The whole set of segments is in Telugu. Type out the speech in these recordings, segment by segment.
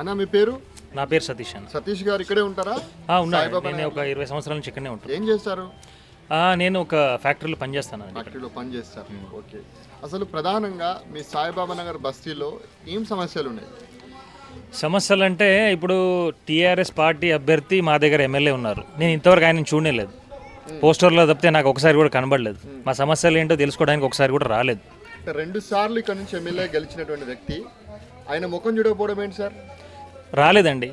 అన్న మీ పేరు? నా పేరు సతీష్ అన్న. సతీష్ గారు ఇక్కడే ఉంటారా? ఉన్నాను. నేను ఒక 20 సంవత్సరాల నుంచి ఇక్కడనే ఉంటాను. ఏం చేస్తారు? నేను ఒక ఫ్యాక్టరీలో పనిచేస్తాను. ఫ్యాక్టరీలో పనిచేస్తారు. ఓకే. అసలు ప్రధానంగా మీ సాయిబాబా నగర్ బస్తీలో ఏం సమస్యలు ఉన్నాయి? సమస్యలు అంటే ఇప్పుడు టీఆర్ఎస్ పార్టీ అభ్యర్థి మా దగ్గర ఎమ్మెల్యే ఉన్నారు. నేను ఇంతవరకు ఆయన చూడనే లేదు. పోస్టర్లో తప్పితే నాకు ఒకసారి కూడా కనబడలేదు. మా సమస్యలు ఏంటో తెలుసుకోవడానికి ఒకసారి కూడా రాలేదు. 2 సార్లు ఇక్కడ నుంచి ఎమ్మెల్యే గెలిచినటువంటి వ్యక్తి ఆయన ముఖం చూడకపోవడం ఏంటి సార్? రాలేదండి.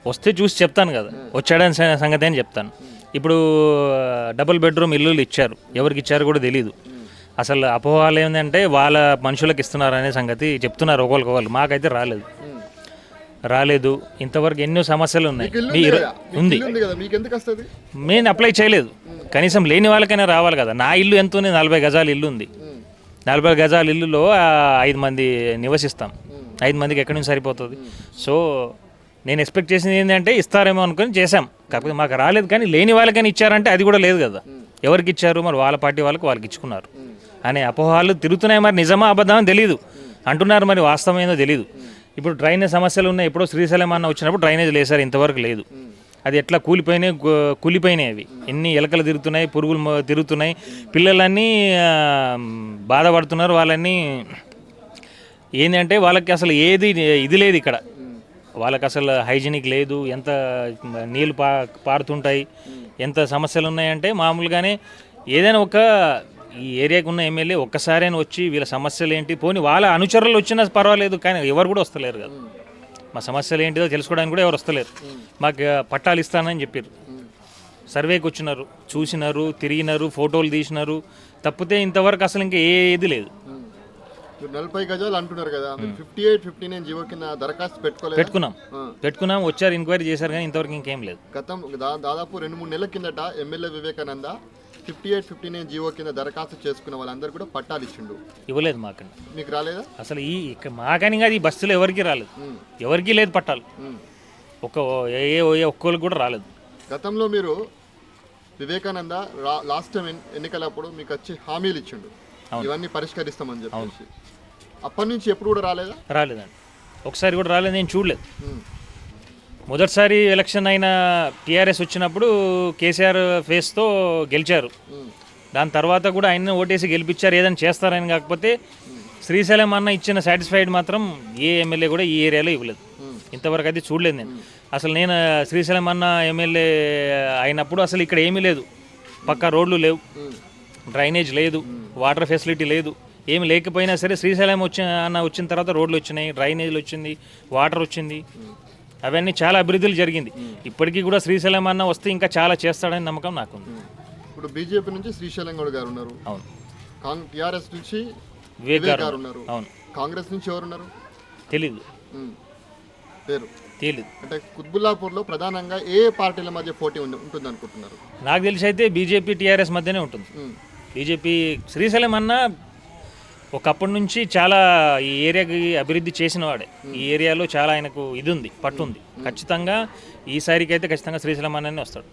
వస్తే చూసి చెప్తాను కదా, వచ్చాడని సంగతి అని చెప్తాను. ఇప్పుడు డబుల్ బెడ్రూమ్ ఇల్లులు ఇచ్చారు, ఎవరికి ఇచ్చారు కూడా తెలీదు. అసలు అపోహలు ఏంటంటే వాళ్ళ మనుషులకు ఇస్తున్నారు అనే సంగతి చెప్తున్నారు ఒకరికి. మాకైతే రాలేదు. ఇంతవరకు ఎన్నో సమస్యలు ఉన్నాయి. ఉంది, నేను అప్లై చేయలేదు. కనీసం లేని వాళ్ళకైనా రావాలి కదా. నా ఇల్లు ఎంత ఉంది? 40 గజాల ఇల్లు ఉంది. 40 గజాల ఇల్లులో 5 మంది నివసిస్తాం. 5 మందికి ఎక్కడి నుంచి సరిపోతుంది? సో నేను ఎక్స్పెక్ట్ చేసింది ఏంటంటే ఇస్తారేమో అనుకుని చేశాం. కాకపోతే మాకు రాలేదు. కానీ లేని వాళ్ళకైనా ఇచ్చారంటే అది కూడా లేదు కదా. ఎవరికి ఇచ్చారు? మరి వాళ్ళ పార్టీ వాళ్ళకి ఇచ్చుకున్నారు అనే అపోహాలు తిరుగుతున్నాయి. మరి నిజమా అబద్ధమా తెలియదు అంటున్నారు, మరి వాస్తవం ఏందో తెలియదు. ఇప్పుడు డ్రైనేజ్ సమస్యలు ఉన్నాయి. ఎప్పుడో శ్రీశైలం అన్న వచ్చినప్పుడు డ్రైనేజ్ లేసారు, ఇంతవరకు లేదు. అది ఎట్లా కూలిపోయినాయి అవి. ఎన్ని ఎలకలు తిరుగుతున్నాయి, పురుగులు తిరుగుతున్నాయి, పిల్లలన్నీ బాధపడుతున్నారు. వాళ్ళన్నీ ఏంటంటే వాళ్ళకి అసలు ఏది ఇది లేదు ఇక్కడ. వాళ్ళకి అసలు హైజీనిక్ లేదు. ఎంత నీళ్ళు పారుతుంటాయి, ఎంత సమస్యలు ఉన్నాయంటే మామూలుగానే ఏదైనా ఒక ఈ ఏరియాకి ఉన్న ఎమ్మెల్యే ఒక్కసారైనా వచ్చి వీళ్ళ సమస్యలు ఏంటి, పోనీ వాళ్ళ అనుచరులు వచ్చినా పర్వాలేదు, కానీ ఎవరు కూడా వస్తలేరు కదా. మా సమస్యలు ఏంటిదో తెలుసుకోవడానికి కూడా ఎవరు వస్తలేరు. మాకు పట్టాలు ఇస్తానని చెప్పారు. సర్వేకి వచ్చినారు, చూసినారు, తిరిగినారు, ఫోటోలు తీసినారు, తప్పితే ఇంతవరకు అసలు ఇంకా ఏది లేదు. 40 గజాలు అంటున్నారు కదా, 58, 59 జీవో కింద దరఖాస్తు పెట్టుకున్నాం. వచ్చారు, ఎంక్వైరీ చేశారు, కానీ ఇంతవరకు ఇంకేం లేదు. దాదాపు 2-3 నెలల కిందట ఎమ్మెల్యే వివేకానంద 58, 59 జీవో కింద దరఖాస్తు చేసుకున్న వాళ్ళందరూ కూడా పట్టాలు ఇచ్చిండు. ఇవ్వలేదు మాకండి. మీకు రాలేదా? అసలు మాకని కాదు, ఈ బస్సులో ఎవరికి రాలేదు, ఎవరికి లేదు పట్టాలు. ఒక్కరికి కూడా రాలేదు. గతంలో మీరు వివేకానంద లాస్ట్ టైం ఎన్నికలప్పుడు మీకు వచ్చి హామీలు ఇచ్చిండు, ఇవన్నీ పరిష్కరిస్తామని చెప్పేసి. అప్పటి నుంచి ఎప్పుడు కూడా రాలేదండి. ఒకసారి కూడా రాలేదు, నేను చూడలేదు. మొదటిసారి ఎలక్షన్ అయిన టీఆర్ఎస్ వచ్చినప్పుడు కేసీఆర్ ఫేస్తో గెలిచారు. దాని తర్వాత కూడా ఆయన ఓటేసి గెలిపించారు, ఏదైనా చేస్తారని. కాకపోతే శ్రీశైలం అన్న ఇచ్చిన సాటిస్ఫైడ్ మాత్రం ఏ ఎమ్మెల్యే కూడా ఈ ఏరియాలో ఇవ్వలేదు. ఇంతవరకు అయితే చూడలేదు నేను. అసలు నేను శ్రీశైలం అన్న ఎమ్మెల్యే అయినప్పుడు అసలు ఇక్కడ ఏమీ లేదు. పక్కా రోడ్లు లేవు, డ్రైనేజ్ లేదు, వాటర్ ఫెసిలిటీ లేదు. ఏమి లేకపోయినా సరే శ్రీశైలం వచ్చిన తర్వాత రోడ్లు వచ్చినాయి, డ్రైనేజ్లు వచ్చింది, వాటర్ వచ్చింది. అవన్నీ చాలా అభివృద్ధులు జరిగింది. ఇప్పటికీ కూడా శ్రీశైలం అన్న వస్తే ఇంకా చాలా చేస్తాడని నమ్మకం నాకుంది. ఇప్పుడు బీజేపీ నుంచి శ్రీశైలం గౌడ్ గారు ఉన్నారు. అవును. టీఆర్ఎస్ నుంచి వివేక్ గారు ఉన్నారు. అవును. కాంగ్రెస్ నుంచి ఎవరున్నారు? తెలీదు, పేరు తెలీదు. అంటే కుత్బుల్లాపూర్లో ప్రధానంగా ఏ పార్టీల మధ్య పోటీ ఉంటుంది అనుకుంటున్నారు? నాకు తెలిసి అయితే బీజేపీ టీఆర్ఎస్ మధ్యనే ఉంటుంది. బీజేపీ శ్రీశైలం అన్న ఒకప్పటి నుంచి చాలా ఈ ఏరియాకి అభివృద్ధి చేసిన వాడే. ఈ ఏరియాలో చాలా ఆయనకు ఇది ఉంది, పట్టు ఉంది. ఖచ్చితంగా ఈసారికి అయితే ఖచ్చితంగా శ్రీశైలం అన్ననే వస్తాడు.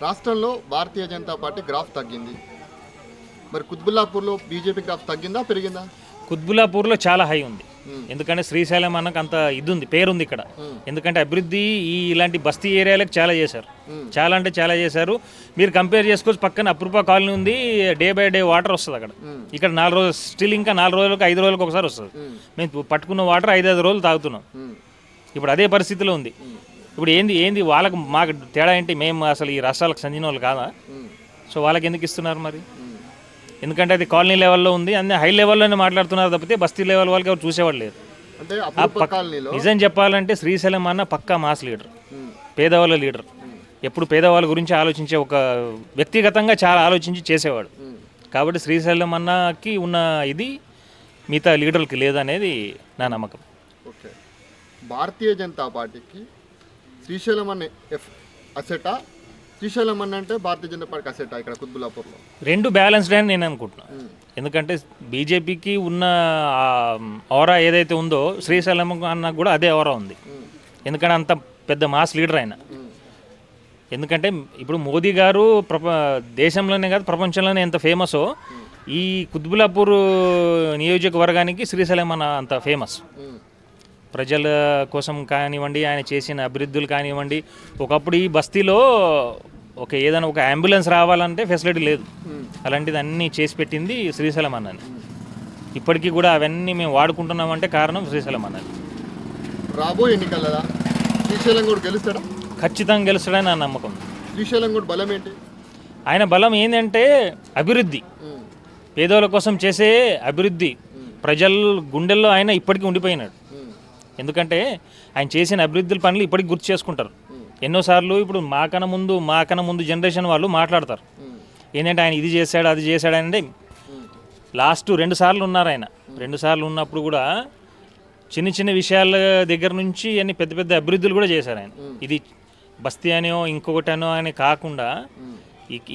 రాష్ట్రంలో భారతీయ జనతా పార్టీ గ్రాఫ్ తగ్గింది. మరి కుత్బుల్లాపూర్లో బీజేపీ గ్రాఫ్ తగ్గిందా పెరిగిందా? కుత్బుల్లాపూర్లో చాలా హై ఉంది. ఎందుకంటే శ్రీశైలం అన్నకు అంత ఇది ఉంది, పేరుంది ఇక్కడ. ఎందుకంటే అభివృద్ధి ఇలాంటి బస్తీ ఏరియాలకు చాలా చేశారు. చాలా అంటే చాలా చేశారు. మీరు కంపేర్ చేసుకోవచ్చు, పక్కన అప్రూపా కాలనీ ఉంది, డే బై డే వాటర్ వస్తుంది అక్కడ. ఇక్కడ 4 రోజులు స్టిల్, ఇంకా 4 రోజులకు 5 రోజులకు ఒకసారి వస్తుంది. మేము పట్టుకున్న వాటర్ 5-5 రోజులు తాగుతున్నాం. ఇప్పుడు అదే పరిస్థితిలో ఉంది. ఇప్పుడు ఏంది వాళ్ళకు మాకు తేడా ఏంటి? మేము అసలు ఈ రాష్ట్రాలకు చెందిన వాళ్ళు కాదా? సో వాళ్ళకి ఎందుకు ఇస్తున్నారు మరి? ఎందుకంటే అది కాలనీ లెవెల్లో ఉంది, అన్నీ హై లెవెల్లోనే మాట్లాడుతున్నారు తప్పితే బస్తీ లెవెల్ వాళ్ళకి ఎవరు చూసేవాళ్ళు లేరు. నిజం చెప్పాలంటే శ్రీశైలం అన్న పక్కా మాస్ లీడర్, పేదవాళ్ళ లీడర్. ఎప్పుడు పేదవాళ్ళ గురించి ఆలోచించే ఒక వ్యక్తిగతంగా చాలా ఆలోచించి చేసేవాడు. కాబట్టి శ్రీశైలం అన్నకి ఉన్న ఇది మిగతా లీడర్కి లేదనేది నా నమ్మకం. ఓకే. భారతీయ జనతా పార్టీకి శ్రీశైలం అనే అసెటా, శ్రీశైలం అన్న అంటే భారతీయ జనతా పార్టీ అసెటా ఇక్కడ కుత్బుల్లాపూర్లో? రెండు బ్యాలెన్స్డ్ అని నేను అనుకుంటున్నాను. ఎందుకంటే బీజేపీకి ఉన్న ఆరా ఏదైతే ఉందో శ్రీశైలం అన్న కూడా అదే ఆరా ఉంది. ఎందుకంటే అంత పెద్ద మాస్ లీడర్ ఆయన. ఎందుకంటే ఇప్పుడు మోదీ గారు దేశంలోనే కాదు ప్రపంచంలోనే ఎంత ఫేమసో ఈ కుత్బుల్లాపూర్ నియోజకవర్గానికి శ్రీశైలం అన్న అంత ఫేమస్. ప్రజల కోసం కానివ్వండి, ఆయన చేసిన అభివృద్ధులు కానివ్వండి. ఒకప్పుడు ఈ బస్తీలో ఏదైనా ఒక అంబులెన్స్ రావాలంటే ఫెసిలిటీ లేదు. అలాంటిది అన్నీ చేసి పెట్టింది శ్రీశైలం అన్నని. ఇప్పటికీ కూడా అవన్నీ మేము వాడుకుంటున్నామంటే కారణం శ్రీశైలం అన్నని. రాబోయే ఎన్నికల శ్రీశైలం కూడా గెలుస్తాడా? ఖచ్చితంగా గెలుస్తాడని నా నమ్మకం. శ్రీశైలం కూడా బలం ఏంటి? ఆయన బలం ఏంటంటే అభివృద్ధి, పేదోళ్ళ కోసం చేసే అభివృద్ధి. ప్రజల గుండెల్లో ఆయన ఇప్పటికీ ఉండిపోయినాడు. ఎందుకంటే ఆయన చేసిన అభివృద్ధుల పనులు ఇప్పటికి గుర్తు చేసుకుంటారు. ఎన్నోసార్లు ఇప్పుడు మాకన్నా ముందు జనరేషన్ వాళ్ళు మాట్లాడతారు ఏంటంటే ఆయన ఇది చేశాడు అది చేశాడు అంటే. లాస్ట్ 2 సార్లు ఉన్నారు ఆయన. 2 సార్లు ఉన్నప్పుడు కూడా చిన్న చిన్న విషయాల దగ్గర నుంచి అన్ని పెద్ద పెద్ద అభివృద్ధులు కూడా చేశారు ఆయన. ఇది బస్తీ అనో ఇంకొకటి అనో అని కాకుండా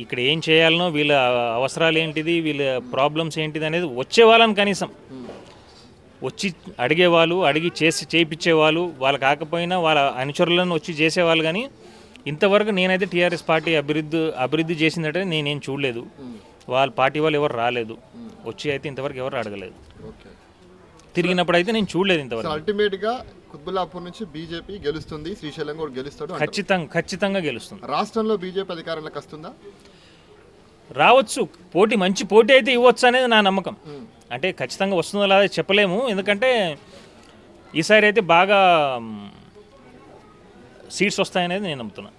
ఇక్కడ ఏం చేయాలనో, వీళ్ళ అవసరాలు ఏంటిది, వీళ్ళ ప్రాబ్లమ్స్ ఏంటిది అనేది వచ్చే వాళ్ళని కనీసం వచ్చి అడిగేవాళ్ళు, అడిగి చేయించేవాళ్ళు, వాళ్ళు కాకపోయినా వాళ్ళ అనుచరులను వచ్చి చేసేవాళ్ళు. కానీ ఇంతవరకు నేనైతే టీఆర్ఎస్ పార్టీ అభివృద్ధి చేసిందంటే నేనేం చూడలేదు. వాళ్ళ పార్టీ వాళ్ళు ఎవరు రాలేదు, వచ్చి అయితే ఇంతవరకు ఎవరు అడగలేదు. తిరిగినప్పుడు అయితే నేను చూడలేదు ఇంతవరకు. అల్టిమేట్గా కుత్బుల్లాపూర్ నుంచి బీజేపీ గెలుస్తుంది, శ్రీశైలం కూడా గెలుస్తాడు. ఖచ్చితంగా గెలుస్తుంది. రాష్ట్రంలో బీజేపీ అధికారంలోకి వస్తుందా? రావచ్చు. మంచి పోటీ అయితే ఇవ్వచ్చు అనేది నా నమ్మకం. అంటే ఖచ్చితంగా వస్తుందో లేదా చెప్పలేము. ఎందుకంటే ఈసారి అయితే బాగా సీట్స్ వస్తాయనేది నేను నమ్ముతున్నాను.